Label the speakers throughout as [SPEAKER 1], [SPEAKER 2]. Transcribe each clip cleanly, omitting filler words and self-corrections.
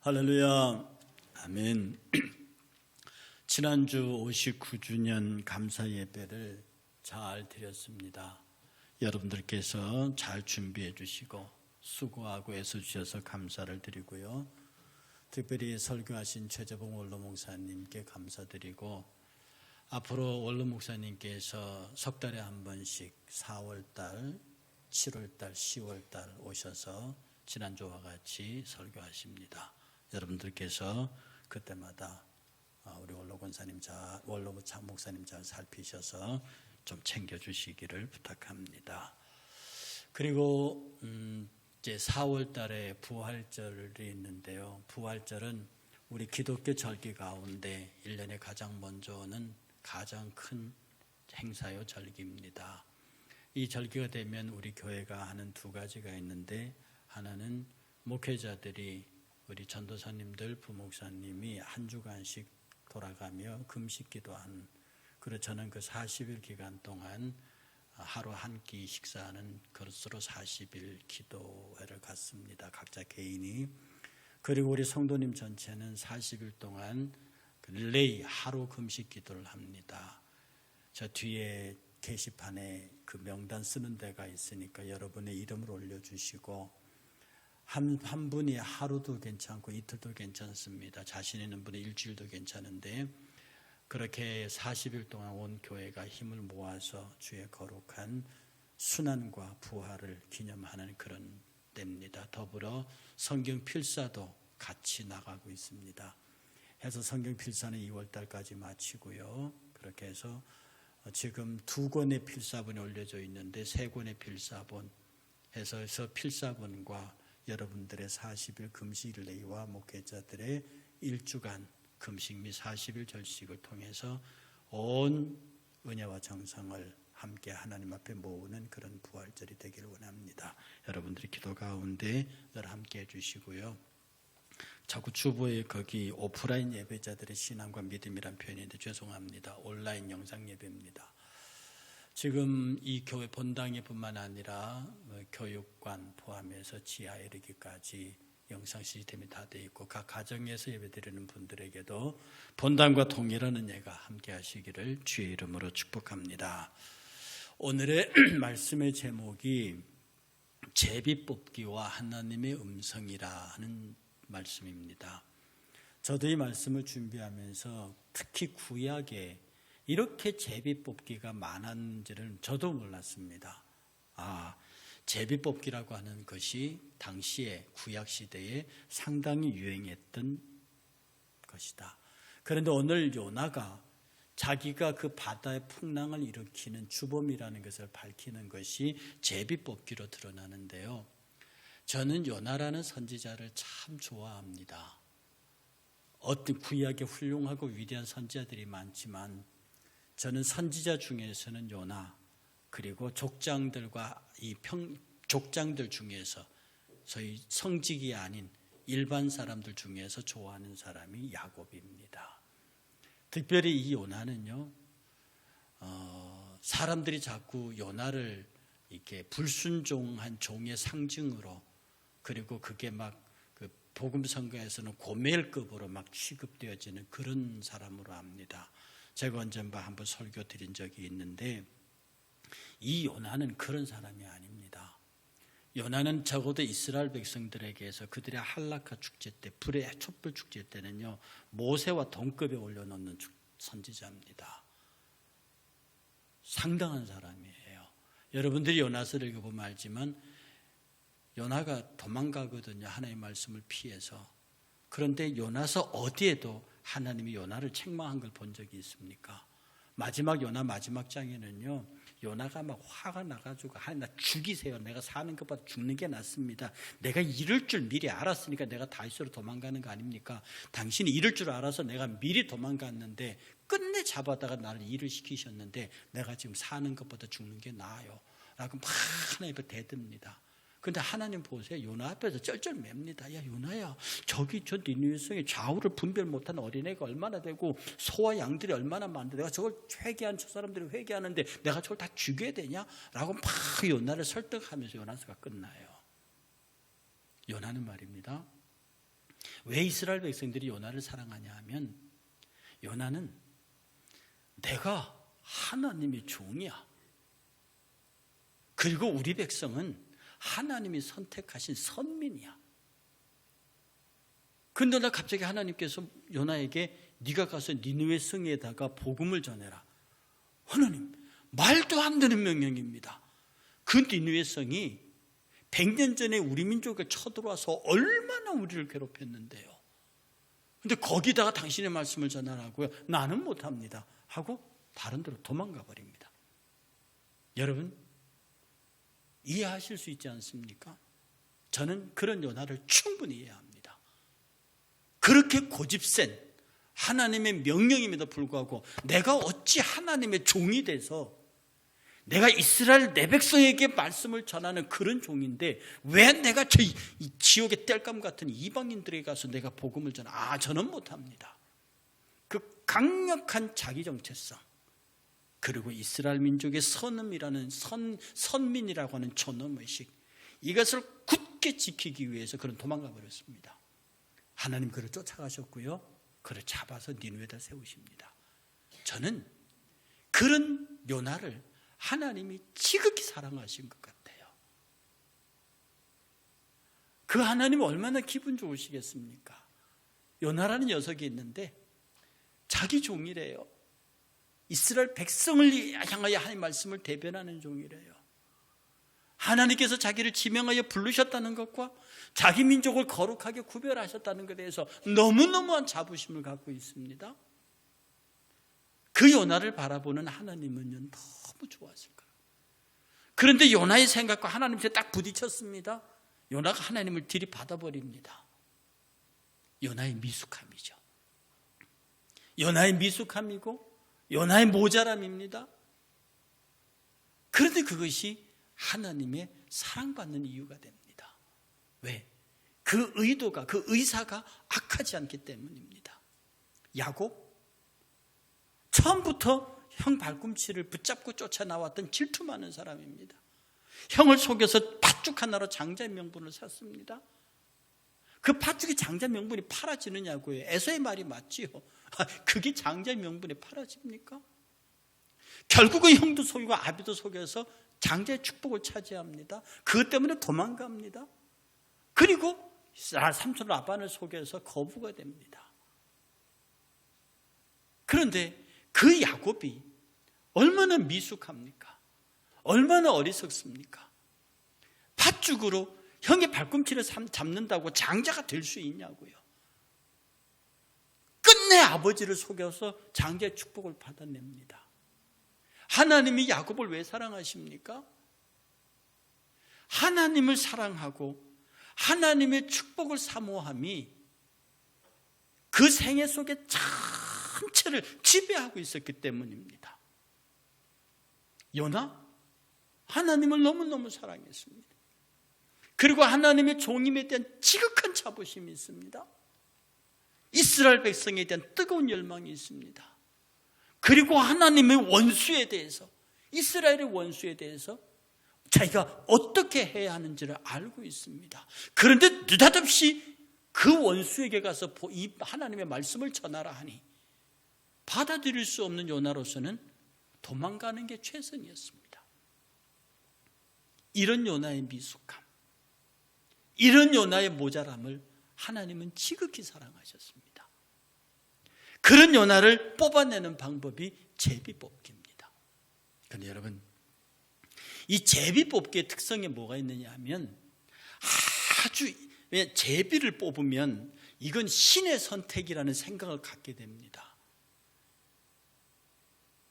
[SPEAKER 1] 할렐루야. 아멘. 지난주 59주년 감사 예배를 잘 드렸습니다. 여러분들께서 잘 준비해 주시고 수고하고 애써주셔서 감사를 드리고요. 특별히 설교하신 최재봉 원로 목사님께 감사드리고, 앞으로 원로 목사님께서 석 달에 한 번씩 4월달, 7월달, 10월달 오셔서 지난주와 같이 설교하십니다. 여러분들께서 그때마다 우리 원로 목사님 잘 살피셔서 좀 챙겨주시기를 부탁합니다. 그리고 이제 4월 달에 부활절이 있는데요. 부활절은 우리 기독교 절기 가운데 1년에 가장 먼저 오는 가장 큰 행사요 절기입니다. 이 절기가 되면 우리 교회가 하는 두 가지가 있는데, 하나는 목회자들이 우리 전도사님들, 부목사님이 한 주간씩 돌아가며 금식 기도하는, 그리고 저는 그 40일 기간 동안 하루 한 끼 식사하는 그릇으로 40일 기도회를 갔습니다. 각자 개인이. 그리고 우리 성도님 전체는 40일 동안 릴레이 하루 금식 기도를 합니다. 저 뒤에 게시판에 그 명단 쓰는 데가 있으니까 여러분의 이름을 올려주시고, 한 분이 하루도 괜찮고 이틀도 괜찮습니다. 자신 있는 분이 일주일도 괜찮은데, 그렇게 40일 동안 온 교회가 힘을 모아서 주의 거룩한 순환과 부활을 기념하는 그런 때입니다. 더불어 성경 필사도 같이 나가고 있습니다. 해서 성경 필사는 2월달까지 마치고요. 그렇게 해서 지금 2권의 필사본이 올려져 있는데 3권의 필사본 해서 필사본과 여러분들의 40일 금식 릴레이와 목회자들의 1주간 금식 및 40일 절식을 통해서 온 은혜와 정성을 함께 하나님 앞에 모으는 그런 부활절이 되기를 원합니다. 여러분들이 기도 가운데 늘 함께 해주시고요. 자꾸 주보에 거기 오프라인 예배자들의 신앙과 믿음이란 표현인데 죄송합니다. 온라인 영상 예배입니다. 지금 이 교회 본당에뿐만 아니라 교육관 포함해서 지하에 이르기까지 영상 시스템이 다 되어 있고, 각 가정에서 예배드리는 분들에게도 본당과 동일한 은혜가 함께 하시기를 주의 이름으로 축복합니다. 오늘의 말씀의 제목이 제비뽑기와 하나님의 음성이라는 말씀입니다. 저도 이 말씀을 준비하면서 특히 구약에 이렇게 제비뽑기가 많았는지를 저도 몰랐습니다. 제비뽑기라고 하는 것이 당시에 구약시대에 상당히 유행했던 것이다. 그런데 오늘 요나가 자기가 그 바다의 풍랑을 일으키는 주범이라는 것을 밝히는 것이 제비뽑기로 드러나는데요. 저는 요나라는 선지자를 참 좋아합니다. 어떤 구약에 훌륭하고 위대한 선지자들이 많지만 저는 선지자 중에서는 요나, 그리고 족장들과 족장들 중에서 소위 성직이 아닌 일반 사람들 중에서 좋아하는 사람이 야곱입니다. 특별히 이 요나는요, 사람들이 자꾸 요나를 이렇게 불순종한 종의 상징으로, 그리고 그게 막 그 복음 선거에서는 고멜급으로 막 취급되어지는 그런 사람으로 압니다. 제가 언젠가 한번 설교 드린 적이 있는데, 이 요나는 그런 사람이 아닙니다. 요나는 적어도 이스라엘 백성들에게서 그들의 할라카 축제 때, 불의 촛불 축제 때는요, 모세와 동급에 올려놓는 선지자입니다. 상당한 사람이에요. 여러분들이 요나서를 읽어보면 알지만 요나가 도망가거든요. 하나님의 말씀을 피해서. 그런데 요나서 어디에도 하나님이 요나를 책망한 걸 본 적이 있습니까? 마지막 요나 마지막 장에는요, 요나가 막 화가 나가지고 나 죽이세요. 내가 사는 것보다 죽는 게 낫습니다. 내가 이럴 줄 미리 알았으니까 내가 다윗으로 도망가는 거 아닙니까? 당신이 이럴 줄 알아서 내가 미리 도망갔는데 끝내 잡아다가 나를 일을 시키셨는데 내가 지금 사는 것보다 죽는 게 나아요. 라고 막 하나님 앞에 대듭니다. 근데 하나님 보세요. 요나 앞에서 쩔쩔맵니다. 야 요나야, 저기 저 니느웨 성에 좌우를 분별 못하는 어린애가 얼마나 되고 소와 양들이 얼마나 많은데 내가 저걸 회개한 저 사람들이 회개하는데 내가 저걸 다 죽여야 되냐? 라고 막 요나를 설득하면서 요나서가 끝나요. 요나는 말입니다. 왜 이스라엘 백성들이 요나를 사랑하냐 하면 요나는 내가 하나님의 종이야. 그리고 우리 백성은 하나님이 선택하신 선민이야. 근데 나 갑자기 하나님께서 요나에게 네가 가서 니느웨 성에다가 복음을 전해라. 하나님, 말도 안 되는 명령입니다. 그 니느웨 성이 100년 전에 우리 민족에 쳐들어와서 얼마나 우리를 괴롭혔는데요. 근데 거기다가 당신의 말씀을 전하라고요? 나는 못합니다 하고 다른 데로 도망가 버립니다. 여러분, 이해하실 수 있지 않습니까? 저는 그런 요나를 충분히 이해합니다. 그렇게 고집센 하나님의 명령임에도 불구하고 내가 어찌 하나님의 종이 돼서 내가 이스라엘 내 백성에게 말씀을 전하는 그런 종인데 왜 내가 저 지옥의 땔감 같은 이방인들에게 가서 내가 복음을 전하? 저는 못합니다. 그 강력한 자기 정체성, 그리고 이스라엘 민족의 선음이라는 선민이라고 하는 존엄의식, 이것을 굳게 지키기 위해서 그는 도망가 버렸습니다. 하나님 그를 쫓아가셨고요, 그를 잡아서 니느웨에다 세우십니다. 저는 그런 요나를 하나님이 지극히 사랑하신 것 같아요. 그 하나님은 얼마나 기분 좋으시겠습니까? 요나라는 녀석이 있는데 자기 종이래요. 이스라엘 백성을 향하여 하나님의 말씀을 대변하는 종이래요. 하나님께서 자기를 지명하여 부르셨다는 것과 자기 민족을 거룩하게 구별하셨다는 것에 대해서 너무너무한 자부심을 갖고 있습니다. 그 요나를 바라보는 하나님은 너무 좋았을 거예요. 그런데 요나의 생각과 하나님께 딱 부딪혔습니다. 요나가 하나님을 들이받아버립니다. 요나의 미숙함이죠. 요나의 미숙함이고 요나의 모자람입니다. 그런데 그것이 하나님의 사랑받는 이유가 됩니다. 왜? 그 의도가, 그 의사가 악하지 않기 때문입니다. 야곱, 처음부터 형 발꿈치를 붙잡고 쫓아나왔던 질투 많은 사람입니다. 형을 속여서 팥죽 하나로 장자의 명분을 샀습니다. 그 팥죽이 장자의 명분이 팔아지느냐고요. 에서의 말이 맞지요. 그게 장자의 명분이 팔아집니까? 결국은 형도 속이고 아비도 속여서 장자의 축복을 차지합니다. 그것 때문에 도망갑니다. 그리고 삼촌 라반을 속여서 거부가 됩니다. 그런데 그 야곱이 얼마나 미숙합니까? 얼마나 어리석습니까? 팥죽으로 형의 발꿈치를 잡는다고 장자가 될 수 있냐고요. 끝내 아버지를 속여서 장자의 축복을 받아냅니다. 하나님이 야곱을 왜 사랑하십니까? 하나님을 사랑하고 하나님의 축복을 사모함이 그 생애 속에 전체를 지배하고 있었기 때문입니다. 요나, 하나님을 너무너무 사랑했습니다. 그리고 하나님의 종임에 대한 지극한 자부심이 있습니다. 이스라엘 백성에 대한 뜨거운 열망이 있습니다. 그리고 하나님의 원수에 대해서, 이스라엘의 원수에 대해서 자기가 어떻게 해야 하는지를 알고 있습니다. 그런데 느닷없이 그 원수에게 가서 이 하나님의 말씀을 전하라 하니 받아들일 수 없는 요나로서는 도망가는 게 최선이었습니다. 이런 요나의 미숙함, 이런 요나의 모자람을 하나님은 지극히 사랑하셨습니다. 그런 요나를 뽑아내는 방법이 제비뽑기입니다. 그런데 여러분, 이 제비뽑기의 특성이 뭐가 있느냐 하면 제비를 뽑으면 이건 신의 선택이라는 생각을 갖게 됩니다.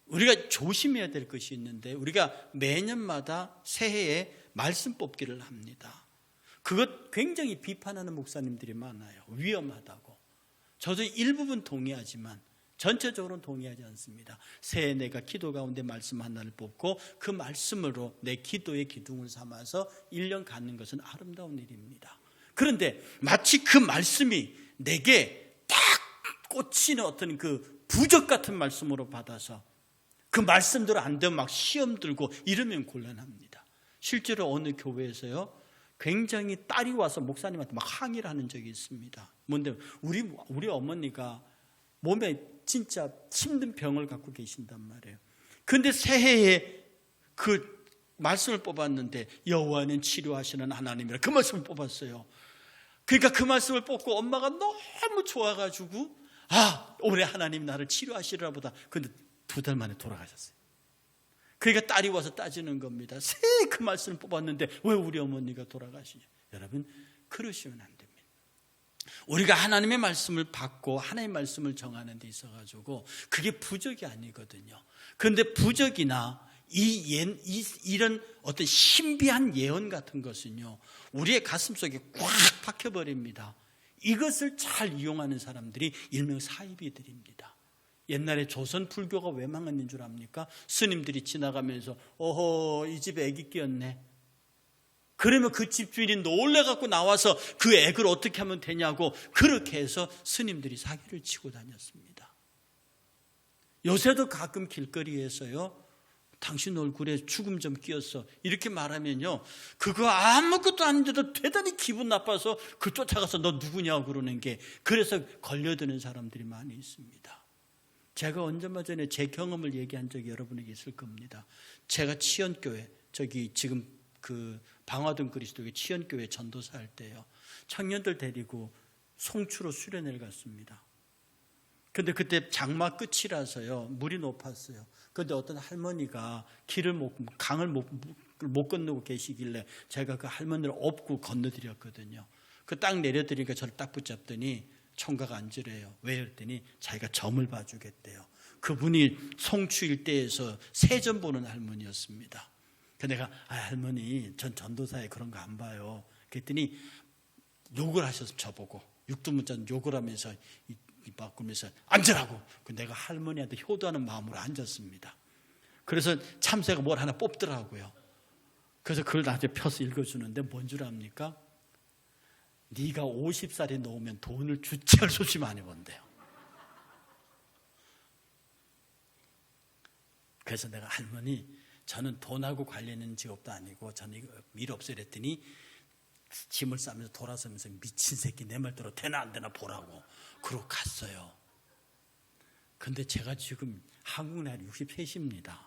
[SPEAKER 1] 우리가 조심해야 될 것이 있는데, 우리가 매년마다 새해에 말씀 뽑기를 합니다. 그것 굉장히 비판하는 목사님들이 많아요. 위험하다고. 저도 일부분 동의하지만 전체적으로는 동의하지 않습니다. 새해 내가 기도 가운데 말씀 하나를 뽑고 그 말씀으로 내 기도의 기둥을 삼아서 1년 갖는 것은 아름다운 일입니다. 그런데 마치 그 말씀이 내게 딱 꽂히는 어떤 그 부적 같은 말씀으로 받아서 그 말씀대로 안 되면 막 시험 들고 이러면 곤란합니다. 실제로 어느 교회에서요, 굉장히 딸이 와서 목사님한테 막 항의를 하는 적이 있습니다. 뭔데 우리 어머니가 몸에 진짜 힘든 병을 갖고 계신단 말이에요. 그런데 새해에 그 말씀을 뽑았는데 여호와는 치료하시는 하나님이라 그 말씀을 뽑았어요. 그러니까 그 말씀을 뽑고 엄마가 너무 좋아가지고 올해 하나님 나를 치료하시리라 보다. 그런데 2달 만에 돌아가셨어요. 그러니까 딸이 와서 따지는 겁니다. 새해 그 말씀을 뽑았는데 왜 우리 어머니가 돌아가시죠? 여러분, 그러시면 안 됩니다. 우리가 하나님의 말씀을 받고 하나님의 말씀을 정하는 데 있어가지고 그게 부적이 아니거든요. 그런데 부적이나 이런 어떤 신비한 예언 같은 것은요, 우리의 가슴 속에 꽉 박혀버립니다. 이것을 잘 이용하는 사람들이 일명 사이비들입니다. 옛날에 조선 불교가 왜 망했는 줄 압니까? 스님들이 지나가면서 이 집에 애기 끼었네. 그러면 그 집주인이 놀래갖고 나와서 그 애를 어떻게 하면 되냐고 그렇게 해서 스님들이 사기를 치고 다녔습니다. 요새도 가끔 길거리에서요, 당신 얼굴에 죽음 좀 끼었어 이렇게 말하면요, 그거 아무것도 아닌데도 대단히 기분 나빠서 그 쫓아가서 너 누구냐고 그러는 게, 그래서 걸려드는 사람들이 많이 있습니다. 제가 얼마 전에 제 경험을 얘기한 적이 여러분에게 있을 겁니다. 제가 치연교회, 저기 지금 그 방화동 그리스도교 치연교회 전도사 할 때요, 청년들 데리고 송추로 수련회를 갔습니다. 근데 그때 장마 끝이라서요, 물이 높았어요. 그런데 어떤 할머니가 강을 못 건너고 계시길래 제가 그 할머니를 업고 건너드렸거든요. 그 딱 내려드리니까 저를 딱 붙잡더니 총각 앉으래요. 왜? 그랬더니 자기가 점을 봐주겠대요. 그분이 송추 일대에서 세점 보는 할머니였습니다. 그래서 내가 할머니, 전 전도사에 그런 거 안 봐요. 그랬더니 욕을 하셔서 저보고 육두문자 욕을 하면서 입 바꾸면서 앉으라고. 내가 할머니한테 효도하는 마음으로 앉았습니다. 그래서 참새가 뭘 하나 뽑더라고요. 그래서 그걸 나한테 펴서 읽어주는데 뭔 줄 압니까? 네가 50살이 넘으면 돈을 주체할 수 없이 많이 번대요. 그래서 내가 할머니, 저는 돈하고 관련 있는 직업도 아니고 저는 이거 일 없어요 그랬더니 짐을 싸면서 돌아서면서 미친 새끼 내 말대로 되나 안 되나 보라고 그러고 갔어요. 근데 제가 지금 한국 나이 63입니다.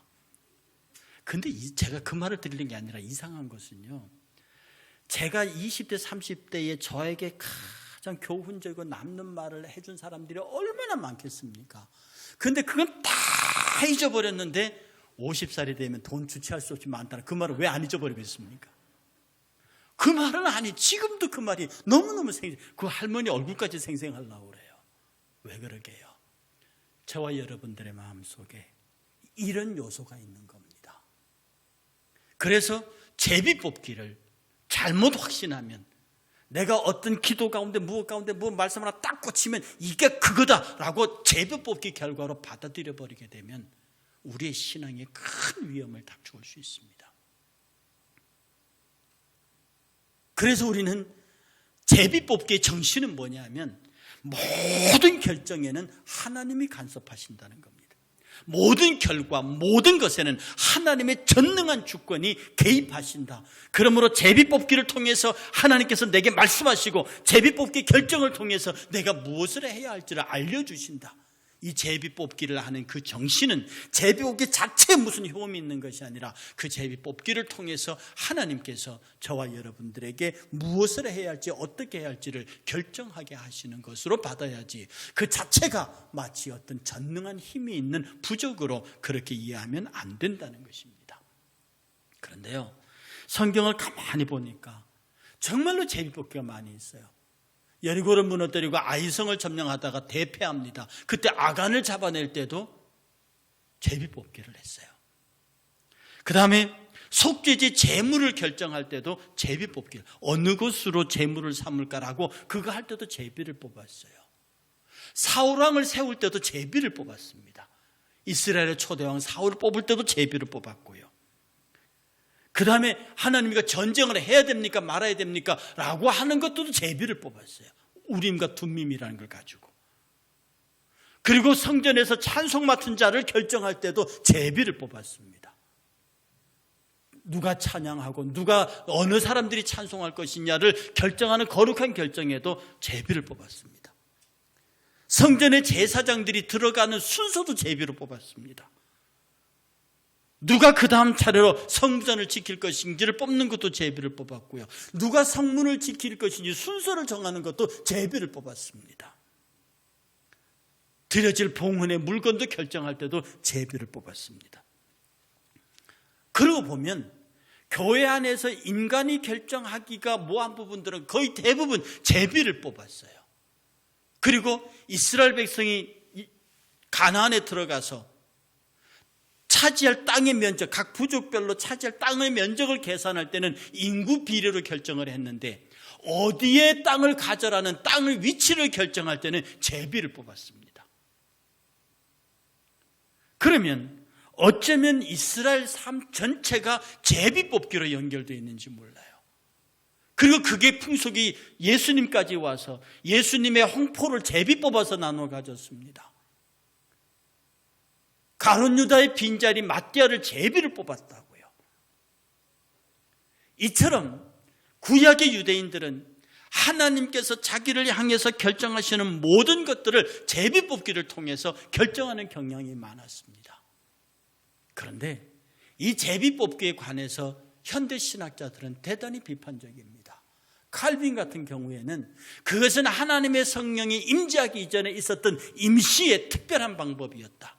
[SPEAKER 1] 근데 제가 그 말을 드리는 게 아니라 이상한 것은요, 제가 20대 30대에 저에게 가장 교훈적이고 남는 말을 해준 사람들이 얼마나 많겠습니까? 근데 그건 다 잊어버렸는데 50살이 되면 돈 주체할 수 없이 많다는 그 말을 왜 안 잊어버리겠습니까? 그 말은 아니, 지금도 그 말이 너무너무 그 할머니 얼굴까지 생생하려고 그래요. 왜 그러게요? 저와 여러분들의 마음속에 이런 요소가 있는 겁니다. 그래서 제비 뽑기를 잘못 확신하면, 내가 어떤 기도 가운데 무엇 가운데 무엇 말씀 하나 딱 꽂히면 이게 그거다라고 제비 뽑기 결과로 받아들여 버리게 되면 우리의 신앙에 큰 위험을 닥쳐올 수 있습니다. 그래서 우리는 제비 뽑기의 정신은 뭐냐면, 모든 결정에는 하나님이 간섭하신다는 겁니다. 모든 결과, 모든 것에는 하나님의 전능한 주권이 개입하신다. 그러므로 제비뽑기를 통해서 하나님께서 내게 말씀하시고 제비뽑기 결정을 통해서 내가 무엇을 해야 할지를 알려주신다. 이 제비뽑기를 하는 그 정신은 제비뽑기 자체에 무슨 효험이 있는 것이 아니라 그 제비뽑기를 통해서 하나님께서 저와 여러분들에게 무엇을 해야 할지 어떻게 해야 할지를 결정하게 하시는 것으로 받아야지, 그 자체가 마치 어떤 전능한 힘이 있는 부적으로 그렇게 이해하면 안 된다는 것입니다. 그런데요, 성경을 가만히 보니까 정말로 제비뽑기가 많이 있어요. 여리고를 무너뜨리고 아이성을 점령하다가 대패합니다. 그때 아간을 잡아낼 때도 제비뽑기를 했어요. 그 다음에 속죄지 제물을 결정할 때도 제비뽑기를, 어느 곳으로 제물을 삼을까라고 그거 할 때도 제비를 뽑았어요. 사울왕을 세울 때도 제비를 뽑았습니다. 이스라엘의 초대왕 사울을 뽑을 때도 제비를 뽑았고요. 그 다음에 하나님과 전쟁을 해야 됩니까 말아야 됩니까 라고 하는 것도 제비를 뽑았어요. 우림과 둠밈이라는 걸 가지고. 그리고 성전에서 찬송 맡은 자를 결정할 때도 제비를 뽑았습니다. 누가 찬양하고 누가 어느 사람들이 찬송할 것이냐를 결정하는 거룩한 결정에도 제비를 뽑았습니다. 성전의 제사장들이 들어가는 순서도 제비로 뽑았습니다. 누가 그 다음 차례로 성전을 지킬 것인지를 뽑는 것도 제비를 뽑았고요. 누가 성문을 지킬 것인지 순서를 정하는 것도 제비를 뽑았습니다. 드려질 봉헌의 물건도 결정할 때도 제비를 뽑았습니다. 그러고 보면 교회 안에서 인간이 결정하기가 뭐한 부분들은 거의 대부분 제비를 뽑았어요. 그리고 이스라엘 백성이 가나안에 들어가서 차지할 땅의 면적, 각 부족별로 차지할 땅의 면적을 계산할 때는 인구 비례로 결정을 했는데 어디에 땅을 가져라는 땅의 위치를 결정할 때는 제비를 뽑았습니다. 그러면 어쩌면 이스라엘 삶 전체가 제비 뽑기로 연결되어 있는지 몰라요. 그리고 그게 풍속이 예수님까지 와서 예수님의 홍포를 제비 뽑아서 나눠 가졌습니다. 가룟 유다의 빈자리 맏디아를 제비를 뽑았다고요. 이처럼 구약의 유대인들은 하나님께서 자기를 향해서 결정하시는 모든 것들을 제비 뽑기를 통해서 결정하는 경향이 많았습니다. 그런데 이 제비 뽑기에 관해서 현대 신학자들은 대단히 비판적입니다. 칼빈 같은 경우에는 그것은 하나님의 성령이 임재하기 이전에 있었던 임시의 특별한 방법이었다.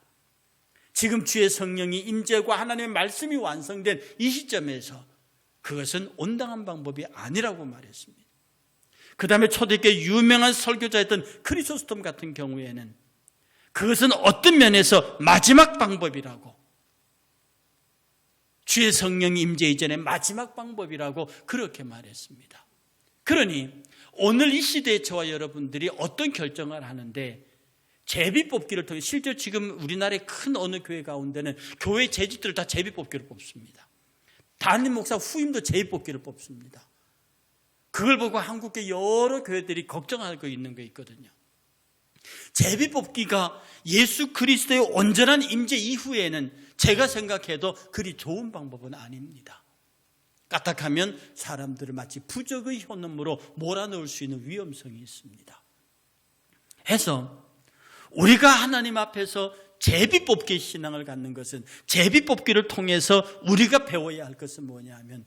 [SPEAKER 1] 지금 주의 성령이 임재하고 하나님의 말씀이 완성된 이 시점에서 그것은 온당한 방법이 아니라고 말했습니다. 그 다음에 초대교회 유명한 설교자였던 크리소스톰 같은 경우에는 그것은 어떤 면에서 마지막 방법이라고, 주의 성령이 임재 이전의 마지막 방법이라고 그렇게 말했습니다. 그러니 오늘 이 시대에 저와 여러분들이 어떤 결정을 하는데 제비 뽑기를 통해 실제로 지금 우리나라의 큰 어느 교회 가운데는 교회 재직들을 다 제비 뽑기를 뽑습니다. 담임 목사 후임도 제비 뽑기를 뽑습니다. 그걸 보고 한국의 여러 교회들이 걱정하고 있는 게 있거든요. 제비 뽑기가 예수 그리스도의 온전한 임재 이후에는 제가 생각해도 그리 좋은 방법은 아닙니다. 까딱하면 사람들을 마치 부적의 현음으로 몰아넣을 수 있는 위험성이 있습니다. 해서 우리가 하나님 앞에서 제비뽑기 신앙을 갖는 것은, 제비뽑기를 통해서 우리가 배워야 할 것은 뭐냐 하면,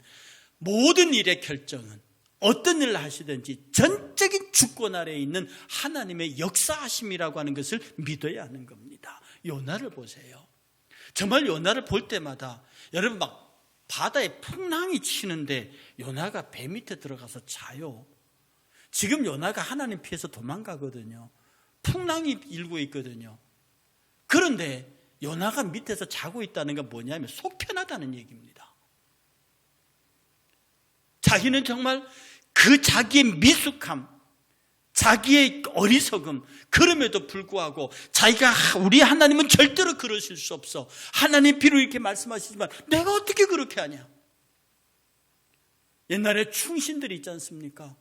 [SPEAKER 1] 모든 일의 결정은 어떤 일을 하시든지 전적인 주권 아래에 있는 하나님의 역사하심이라고 하는 것을 믿어야 하는 겁니다. 요나를 보세요. 정말 요나를 볼 때마다 여러분 막 바다에 풍랑이 치는데 요나가 배 밑에 들어가서 자요. 지금 요나가 하나님 피해서 도망가거든요. 풍랑이 일고 있거든요. 그런데 요나가 밑에서 자고 있다는 건 뭐냐면 속 편하다는 얘기입니다. 자기는 정말 그 자기의 미숙함, 자기의 어리석음, 그럼에도 불구하고 자기가 우리 하나님은 절대로 그러실 수 없어, 하나님 비로 이렇게 말씀하시지만 내가 어떻게 그렇게 하냐. 옛날에 충신들이 있지 않습니까?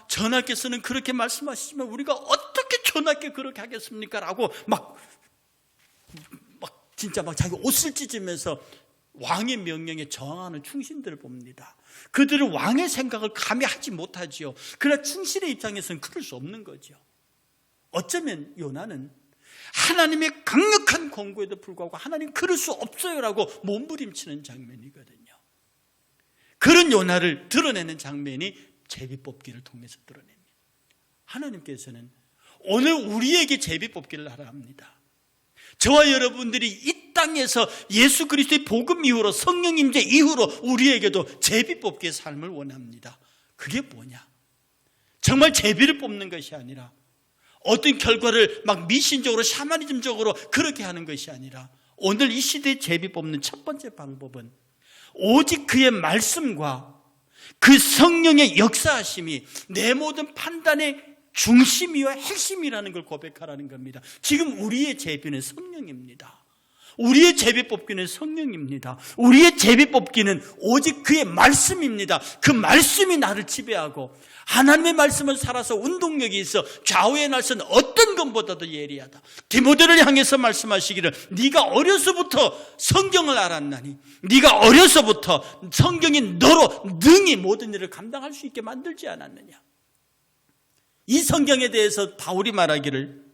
[SPEAKER 1] 전하께서는 그렇게 말씀하시지만 우리가 어떻게 전하께 그렇게 하겠습니까? 라고 진짜 자기 옷을 찢으면서 왕의 명령에 저항하는 충신들을 봅니다. 그들은 왕의 생각을 감히 하지 못하지요. 그러나 충신의 입장에서는 그럴 수 없는 거죠. 어쩌면 요나는 하나님의 강력한 권고에도 불구하고 하나님 그럴 수 없어요라고 몸부림치는 장면이거든요. 그런 요나를 드러내는 장면이 제비뽑기를 통해서 드러냅니다. 하나님께서는 오늘 우리에게 제비뽑기를 하라 합니다. 저와 여러분들이 이 땅에서 예수 그리스도의 복음 이후로, 성령 임재 이후로 우리에게도 제비뽑기의 삶을 원합니다. 그게 뭐냐? 정말 제비를 뽑는 것이 아니라 어떤 결과를 막 미신적으로 샤머니즘적으로 그렇게 하는 것이 아니라 오늘 이 시대에 제비 뽑는 첫 번째 방법은 오직 그의 말씀과 그 성령의 역사하심이 내 모든 판단의 중심이와 핵심이라는 걸 고백하라는 겁니다. 지금 우리의 제비는 성령입니다. 우리의 제비뽑기는 성령입니다. 우리의 제비뽑기는 오직 그의 말씀입니다. 그 말씀이 나를 지배하고 하나님의 말씀을 살아서 운동력이 있어 좌우의 날선 어떤 검보다도 예리하다. 디모데를 향해서 말씀하시기를 네가 어려서부터 성경을 알았나니 네가 어려서부터 성경이 너로 능히 모든 일을 감당할 수 있게 만들지 않았느냐. 이 성경에 대해서 바울이 말하기를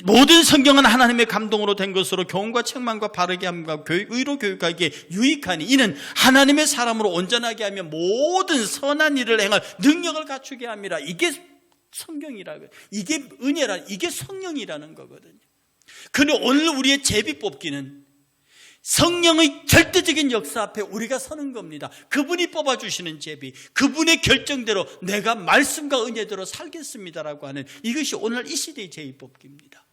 [SPEAKER 1] 모든 성경은 하나님의 감동으로 된 것으로 교훈과 책망과 바르게 함과 의로 교육하기에 유익하니 이는 하나님의 사람으로 온전하게 하며 모든 선한 일을 행할 능력을 갖추게 함이라. 이게 성경이라고, 이게 은혜라, 이게 성령이라는 거거든요. 그런데 오늘 우리의 제비 뽑기는 성령의 절대적인 역사 앞에 우리가 서는 겁니다. 그분이 뽑아주시는 제비, 그분의 결정대로 내가 말씀과 은혜대로 살겠습니다라고 하는 이것이 오늘 이 시대의 제비 뽑기입니다.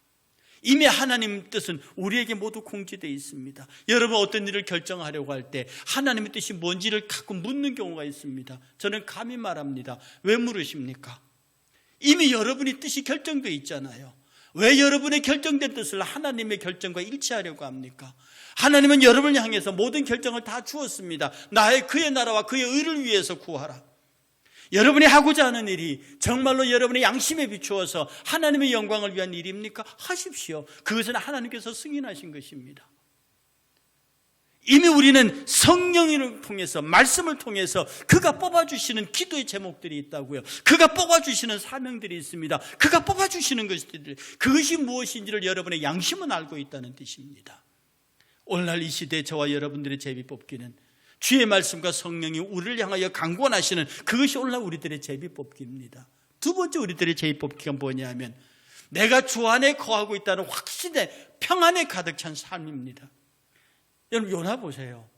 [SPEAKER 1] 이미 하나님 뜻은 우리에게 모두 공지되어 있습니다. 여러분 어떤 일을 결정하려고 할 때 하나님의 뜻이 뭔지를 갖고 묻는 경우가 있습니다. 저는 감히 말합니다. 왜 물으십니까? 이미 여러분의 뜻이 결정되어 있잖아요. 왜 여러분의 결정된 뜻을 하나님의 결정과 일치하려고 합니까? 하나님은 여러분을 향해서 모든 결정을 다 주었습니다. 그의 나라와 그의 의를 위해서 구하라. 여러분이 하고자 하는 일이 정말로 여러분의 양심에 비추어서 하나님의 영광을 위한 일입니까? 하십시오. 그것은 하나님께서 승인하신 것입니다. 이미 우리는 성령을 통해서, 말씀을 통해서 그가 뽑아주시는 기도의 제목들이 있다고요. 그가 뽑아주시는 사명들이 있습니다. 그가 뽑아주시는 것들이, 그것이 무엇인지를 여러분의 양심은 알고 있다는 뜻입니다. 오늘날 이 시대에 저와 여러분들의 제비 뽑기는 주의 말씀과 성령이 우리를 향하여 강권하시는 그것이 오늘날 우리들의 제비 뽑기입니다. 두 번째 우리들의 제비 뽑기가 뭐냐면 내가 주 안에 거하고 있다는 확신에 평안에 가득 찬 삶입니다. 여러분 요나 보세요.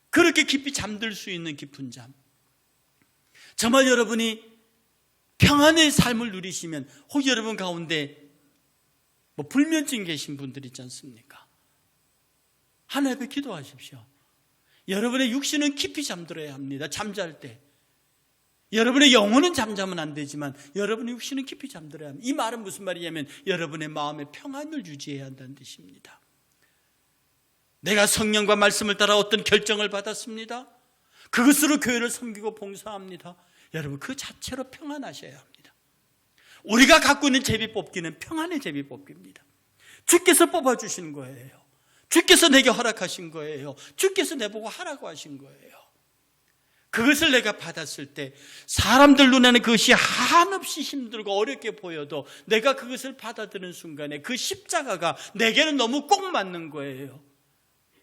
[SPEAKER 1] 그렇게 깊이 잠들 수 있는 깊은 잠. 정말 여러분이 평안의 삶을 누리시면 혹 여러분 가운데 불면증 계신 분들 있지 않습니까? 하나님 앞에 기도하십시오. 여러분의 육신은 깊이 잠들어야 합니다. 잠잘 때. 여러분의 영혼은 잠자면 안 되지만 여러분의 육신은 깊이 잠들어야 합니다. 이 말은 무슨 말이냐면 여러분의 마음의 평안을 유지해야 한다는 뜻입니다. 내가 성령과 말씀을 따라 어떤 결정을 받았습니다. 그것으로 교회를 섬기고 봉사합니다. 여러분 그 자체로 평안하셔야 합니다. 우리가 갖고 있는 제비 뽑기는 평안의 제비 뽑기입니다. 주께서 뽑아주신 거예요. 주께서 내게 허락하신 거예요. 주께서 내보고 하라고 하신 거예요. 그것을 내가 받았을 때 사람들 눈에는 그것이 한없이 힘들고 어렵게 보여도 내가 그것을 받아들이는 순간에 그 십자가가 내게는 너무 꼭 맞는 거예요.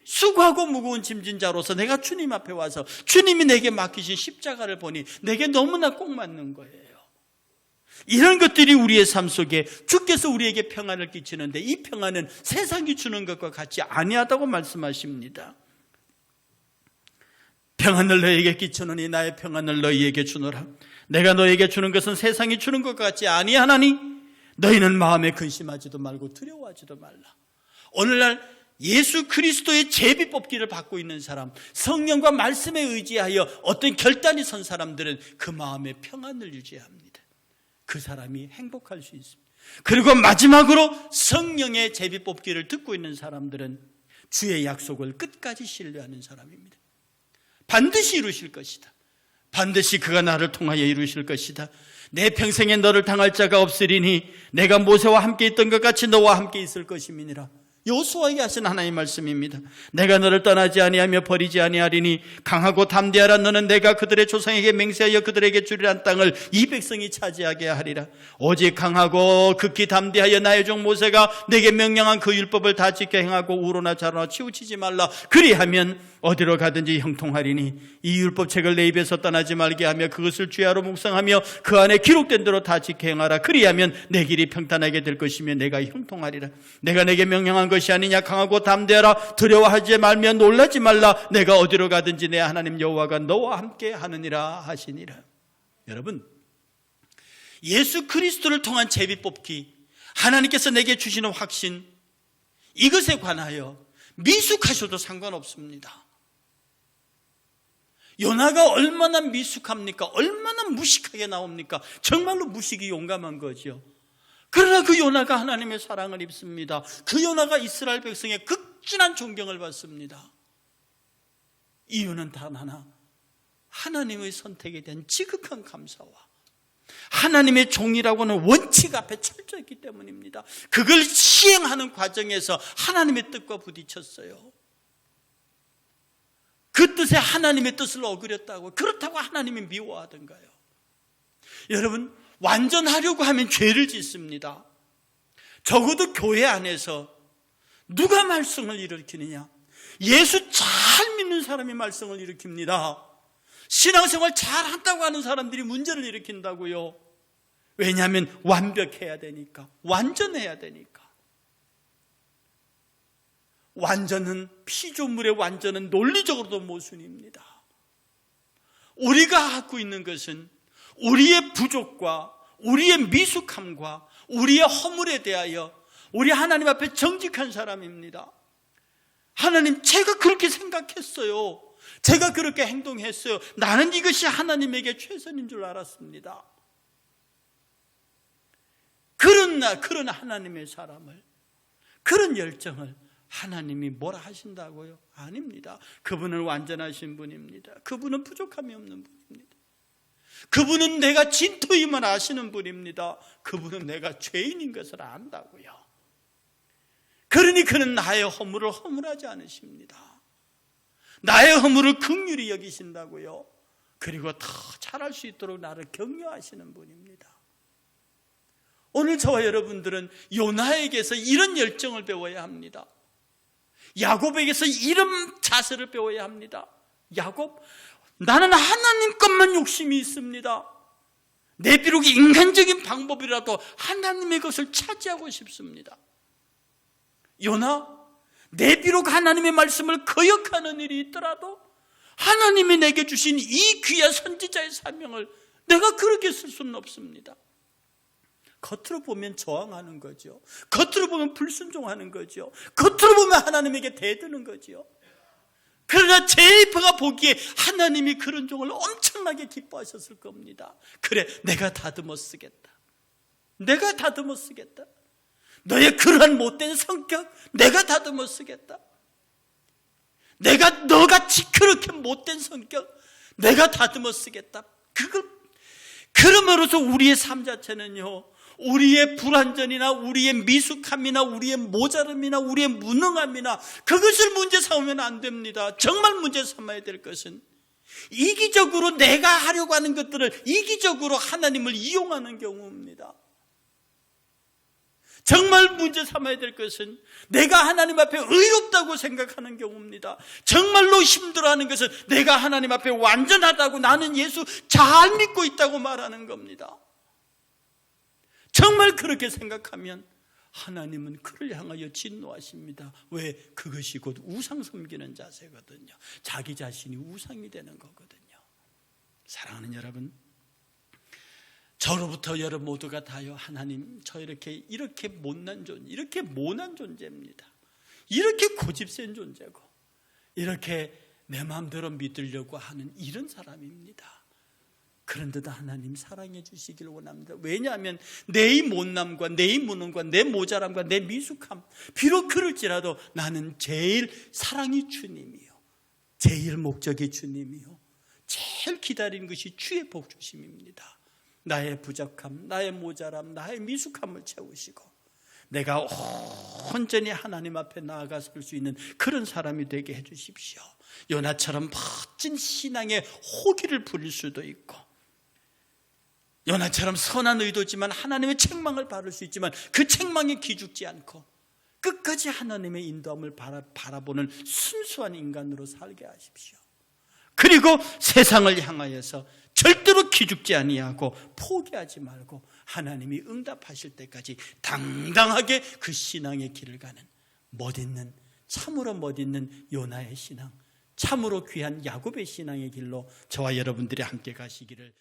[SPEAKER 1] 수고하고 무거운 짐진 자로서 내가 주님 앞에 와서 주님이 내게 맡기신 십자가를 보니 내게 너무나 꼭 맞는 거예요. 이런 것들이 우리의 삶 속에 주께서 우리에게 평안을 끼치는데 이 평안은 세상이 주는 것과 같이 아니하다고 말씀하십니다. 평안을 너희에게 끼치노니 나의 평안을 너희에게 주노라. 내가 너희에게 주는 것은 세상이 주는 것 같지 아니하나니 너희는 마음에 근심하지도 말고 두려워하지도 말라. 오늘날 예수 그리스도의 제비 뽑기를 받고 있는 사람, 성령과 말씀에 의지하여 어떤 결단이 선 사람들은 그 마음의 평안을 유지합니다. 그 사람이 행복할 수 있습니다. 그리고 마지막으로 성령의 제비 뽑기를 듣고 있는 사람들은 주의 약속을 끝까지 신뢰하는 사람입니다. 반드시 이루실 것이다. 반드시 그가 나를 통하여 이루실 것이다. 내 평생에 너를 당할 자가 없으리니 내가 모세와 함께 있던 것 같이 너와 함께 있을 것임이니라. 여호수아에게 하신 하나님의 말씀입니다. 내가 너를 떠나지 아니하며 버리지 아니하리니 강하고 담대하라. 너는 내가 그들의 조상에게 맹세하여 그들에게 주리란 땅을 이 백성이 차지하게 하리라. 오직 강하고 극히 담대하여 나의 종 모세가 내게 명령한 그 율법을 다 지켜 행하고 우로나 좌로나 치우치지 말라. 그리하면 어디로 가든지 형통하리니 이 율법책을 내 입에서 떠나지 말게 하며 그것을 주야로 묵상하며 그 안에 기록된 대로 다 지켜 행하라. 그리하면 내 길이 평탄하게 될 것이며 내가 형통하리라. 내가 내게 명령한 것이 아니냐. 강하고 담대하라. 두려워하지 말며 놀라지 말라. 내가 어디로 가든지 내 하나님 여호와가 너와 함께 하느니라 하시니라. 여러분, 예수 그리스도를 통한 제비 뽑기, 하나님께서 내게 주시는 확신, 이것에 관하여 미숙하셔도 상관없습니다. 요나가 얼마나 미숙합니까? 얼마나 무식하게 나옵니까? 정말로 무식이 용감한 거죠. 그러나 그 요나가 하나님의 사랑을 입습니다. 그 요나가 이스라엘 백성의 극진한 존경을 받습니다. 이유는 단 하나, 하나님의 선택에 대한 지극한 감사와 하나님의 종이라고 하는 원칙 앞에 철저했기 때문입니다. 그걸 시행하는 과정에서 하나님의 뜻과 부딪혔어요. 그 뜻에 하나님의 뜻을 어그렸다고, 그렇다고 하나님이 미워하던가요? 여러분, 완전하려고 하면 죄를 짓습니다. 적어도 교회 안에서 누가 말썽을 일으키느냐? 예수 잘 믿는 사람이 말썽을 일으킵니다. 신앙생활 잘한다고 하는 사람들이 문제를 일으킨다고요. 왜냐하면 완벽해야 되니까, 완전해야 되니까. 완전은, 피조물의 완전은 논리적으로도 모순입니다. 우리가 갖고 있는 것은 우리의 부족과 우리의 미숙함과 우리의 허물에 대하여 우리 하나님 앞에 정직한 사람입니다. 하나님, 제가 그렇게 생각했어요. 제가 그렇게 행동했어요. 나는 이것이 하나님에게 최선인 줄 알았습니다. 그런 하나님의 사람을, 그런 열정을 하나님이 뭐라 하신다고요? 아닙니다. 그분은 완전하신 분입니다. 그분은 부족함이 없는 분입니다. 그분은 내가 진토임을 아시는 분입니다. 그분은 내가 죄인인 것을 안다고요. 그러니 그는 나의 허물을 허물하지 않으십니다. 나의 허물을 긍휼히 여기신다고요. 그리고 더 잘할 수 있도록 나를 격려하시는 분입니다. 오늘 저와 여러분들은 요나에게서 이런 열정을 배워야 합니다. 야곱에게서 이런 자세를 배워야 합니다. 야곱, 나는 하나님 것만 욕심이 있습니다. 내 비록 인간적인 방법이라도 하나님의 것을 차지하고 싶습니다. 요나, 내 비록 하나님의 말씀을 거역하는 일이 있더라도 하나님이 내게 주신 이 귀한 선지자의 사명을 내가 그렇게 쓸 수는 없습니다. 겉으로 보면 저항하는 거죠. 겉으로 보면 불순종하는 거죠. 겉으로 보면 하나님에게 대드는 거죠. 그러나 제이프가 보기에 하나님이 그런 종을 엄청나게 기뻐하셨을 겁니다. 그래, 내가 다듬어 쓰겠다. 내가 다듬어 쓰겠다. 너의 그러한 못된 성격 내가 다듬어 쓰겠다. 내가 너같이 그렇게 못된 성격 내가 다듬어 쓰겠다. 그러므로서 우리의 삶 자체는요, 우리의 불완전이나 우리의 미숙함이나 우리의 모자름이나 우리의 무능함이나 그것을 문제 삼으면 안 됩니다. 정말 문제 삼아야 될 것은 이기적으로 내가 하려고 하는 것들을 이기적으로 하나님을 이용하는 경우입니다. 정말 문제 삼아야 될 것은 내가 하나님 앞에 의롭다고 생각하는 경우입니다. 정말로 힘들어하는 것은 내가 하나님 앞에 완전하다고, 나는 예수 잘 믿고 있다고 말하는 겁니다. 정말 그렇게 생각하면 하나님은 그를 향하여 진노하십니다. 왜? 그것이 곧 우상 섬기는 자세거든요. 자기 자신이 우상이 되는 거거든요. 사랑하는 여러분, 저로부터 여러분 모두가 다요, 하나님, 저 이렇게 못난 존재, 이렇게 모난 존재입니다. 이렇게 고집센 존재고, 이렇게 내 마음대로 믿으려고 하는 이런 사람입니다. 그런데도 하나님 사랑해 주시기를 원합니다. 왜냐하면 내 이 못남과 내 이 무능과 내 모자람과 내 미숙함, 비록 그럴지라도 나는 제일 사랑이 주님이요, 제일 목적이 주님이요, 제일 기다리는 것이 주의 복주심입니다. 나의 부족함, 나의 모자람, 나의 미숙함을 채우시고 내가 온전히 하나님 앞에 나아가 설 수 있는 그런 사람이 되게 해 주십시오. 요나처럼 멋진 신앙의 호기를 부릴 수도 있고, 요나처럼 선한 의도지만 하나님의 책망을 받을 수 있지만 그 책망에 기죽지 않고 끝까지 하나님의 인도함을 바라보는 순수한 인간으로 살게 하십시오. 그리고 세상을 향하여서 절대로 기죽지 아니하고 포기하지 말고 하나님이 응답하실 때까지 당당하게 그 신앙의 길을 가는 멋있는, 참으로 멋있는 요나의 신앙, 참으로 귀한 야곱의 신앙의 길로 저와 여러분들이 함께 가시기를